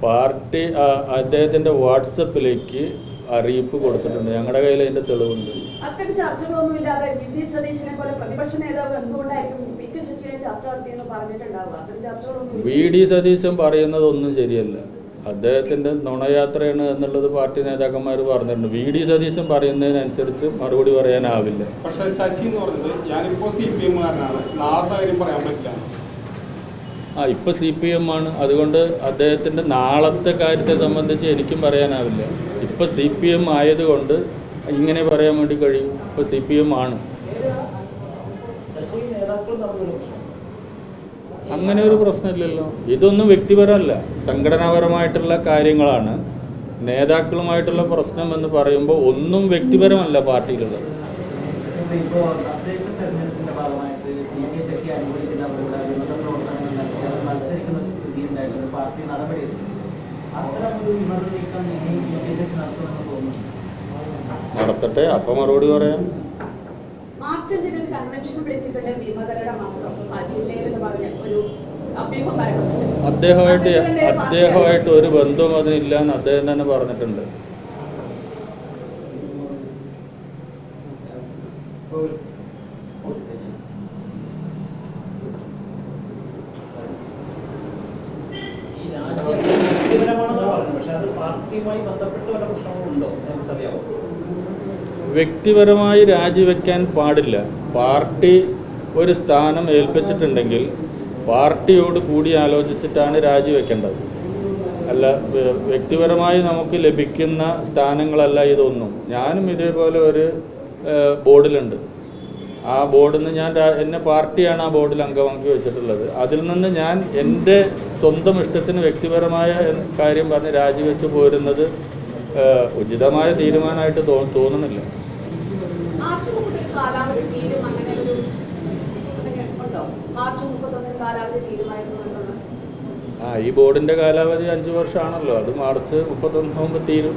Party അദ്ദേഹത്തിൻ്റെ വാട്സപ്പിലേക്ക് അറിയിപ്പ് കൊടുത്തിട്ടുണ്ട്. ഞങ്ങളുടെ കയ്യിൽ അതിൻ്റെ തെളിവുണ്ട്. അത്തരം ചർച്ചകളൊന്നുമില്ലാതെ വി.ഡി. സതീശനെ പോലെ പ്രതിപക്ഷ നേതാവ് എന്തുകൊണ്ടായിരിക്കും പി.കെ. ശശിയെ ചർച്ച നടത്തിയെന്ന് പറഞ്ഞിട്ടുണ്ടാവുക? അത്തരം ചർച്ചകളൊന്നും വി.ഡി. സതീശൻ പറയുന്നതൊന്നും ശരിയല്ല. അദ്ദേഹത്തിൻ്റെ നുണയാത്രയാണ് എന്നുള്ളത് പാർട്ടി നേതാക്കന്മാർ പറഞ്ഞിട്ടുണ്ട്. വി.ഡി. സതീശൻ പറയുന്നതിനനുസരിച്ച് മറുപടി പറയാനാവില്ല. പക്ഷേ ശശി എന്ന് പറഞ്ഞത് ഞാനിപ്പോൾ CPM കാരനാണ്, നാളത്തെ കാര്യം പറയാൻ പറ്റില്ല. ഇപ്പോൾ CPM ആണ്. അതുകൊണ്ട് അദ്ദേഹത്തിൻ്റെ നാളത്തെ കാര്യത്തെ സംബന്ധിച്ച് എനിക്കും പറയാനാവില്ല. ഇപ്പോൾ CPM ആയതുകൊണ്ട് ഇങ്ങനെ പറയാൻ വേണ്ടി കഴിയും. ഇപ്പോൾ CPM ആണ്. അങ്ങനെ ഒരു പ്രശ്നമില്ലല്ലോ. ഇതൊന്നും വ്യക്തിപരമല്ല, സംഘടനാപരമായിട്ടുള്ള കാര്യങ്ങളാണ്. നേതാക്കളുമായിട്ടുള്ള പ്രശ്നം എന്ന് പറയുമ്പോൾ ഒന്നും വ്യക്തിപരമല്ല പാർട്ടിയിലുള്ളത്. നടത്തട്ടെ, അപ്പം മറുപടി പറയാം. അദ്ദേഹമായിട്ട് ഒരു ബന്ധവും അതിനില്ല എന്ന് അദ്ദേഹം തന്നെ പറഞ്ഞിട്ടുണ്ട്. വ്യക്തിപരമായി രാജിവെക്കാൻ പാടില്ല. പാർട്ടി ഒരു സ്ഥാനം ഏൽപ്പിച്ചിട്ടുണ്ടെങ്കിൽ പാർട്ടിയോട് കൂടി ആലോചിച്ചിട്ടാണ് രാജിവെക്കേണ്ടത്. അല്ല വ്യക്തിപരമായി നമുക്ക് ലഭിക്കുന്ന സ്ഥാനങ്ങളല്ല ഇതൊന്നും. ഞാനും ഇതേപോലെ ഒരു ബോർഡിലുണ്ട്. ആ ബോർഡിൽ നിന്ന് എന്നെ പാർട്ടിയാണ് ആ ബോർഡിൽ അംഗമാക്കി വെച്ചിട്ടുള്ളത്. അതിൽ നിന്ന് ഞാൻ എൻ്റെ സ്വന്തം ഇഷ്ടത്തിന് വ്യക്തിപരമായ കാര്യം പറഞ്ഞ് രാജിവെച്ച് പോരുന്നത് ഉചിതമായ തീരുമാനമായിട്ട് തോന്നുന്നില്ല. ഈ ബോർഡിൻ്റെ കാലാവധി 5 വർഷമാണല്ലോ. അത് മാർച്ച് 31 തീരും.